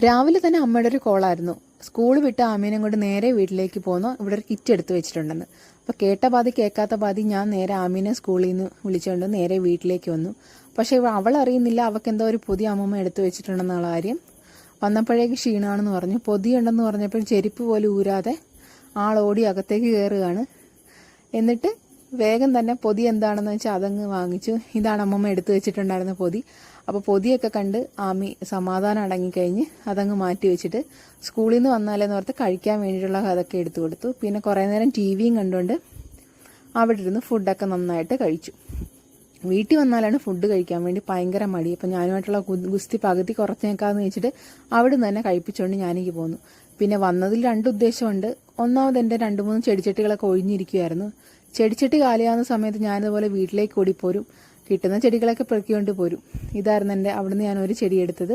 രാവിലെ തന്നെ അമ്മയുടെ ഒരു കോളായിരുന്നു. സ്കൂൾ വിട്ട് ആമീനെ കൊണ്ട് നേരെ വീട്ടിലേക്ക് പോന്നു. ഇവിടെ ഒരു കിറ്റ് എടുത്ത് വെച്ചിട്ടുണ്ടെന്ന്. അപ്പോൾ കേട്ട പാതി കേൾക്കാത്ത പാതി ഞാൻ നേരെ ആമീനെ സ്കൂളിൽ നിന്ന് വിളിച്ചുകൊണ്ട് നേരെ വീട്ടിലേക്ക് വന്നു. പക്ഷേ അവൾ അറിയുന്നില്ല അവൾക്ക് എന്തോ ഒരു പുതിയ അമ്മമ്മ എടുത്തു വെച്ചിട്ടുണ്ടെന്നുള്ള കാര്യം. വന്നപ്പോഴേക്ക് ക്ഷീണമാണെന്ന് പറഞ്ഞു. പൊതിയുണ്ടെന്ന് പറഞ്ഞപ്പോൾ ചെരുപ്പ് പോലും ഊരാതെ ആളോടി അകത്തേക്ക് കയറുകയാണ്. എന്നിട്ട് വേഗം തന്നെ പൊതി എന്താണെന്ന് വെച്ചാൽ അതങ്ങ് വാങ്ങിച്ചു. ഇതാണ് അമ്മമ്മ എടുത്തു വെച്ചിട്ടുണ്ടായിരുന്ന പൊതി. അപ്പോൾ പൊതിയൊക്കെ കണ്ട് ആമി സമാധാനം അടങ്ങിക്കഴിഞ്ഞ് അതങ്ങ് മാറ്റി വെച്ചിട്ട് സ്കൂളിൽ നിന്ന് വന്നാലെന്ന് ഓർത്ത് കഴിക്കാൻ വേണ്ടിയിട്ടുള്ള അതൊക്കെ എടുത്തു കൊടുത്തു. പിന്നെ കുറേ നേരം ടി വിയും കണ്ടുകൊണ്ട് അവിടെ ഇരുന്ന് ഫുഡൊക്കെ നന്നായിട്ട് കഴിച്ചു. വീട്ടിൽ വന്നാലാണ് ഫുഡ് കഴിക്കാൻ വേണ്ടി ഭയങ്കര മടി. അപ്പം ഞാനുമായിട്ടുള്ള ഗുസ്തി പകുതി കുറച്ചേക്കാന്ന് വെച്ചിട്ട് അവിടെ നിന്ന് തന്നെ കഴിപ്പിച്ചുകൊണ്ട് ഞാനെനിക്ക് പോന്നു. പിന്നെ വന്നതിൽ രണ്ട് ഉദ്ദേശമുണ്ട്. ഒന്നാമത് എൻ്റെ 2-3 ചെടിച്ചട്ടികളൊക്കെ ഒഴിഞ്ഞിരിക്കുമായിരുന്നു. ചെടിച്ചട്ടി കാലിയാവുന്ന സമയത്ത് ഞാനിതുപോലെ വീട്ടിലേക്ക് ഓടിപ്പോരും. കിട്ടുന്ന ചെടികളൊക്കെ പെറുക്കിക്കൊണ്ട് പോരും. ഇതായിരുന്നു അവിടുന്ന് ഞാൻ ഒരു ചെടി എടുത്തത്.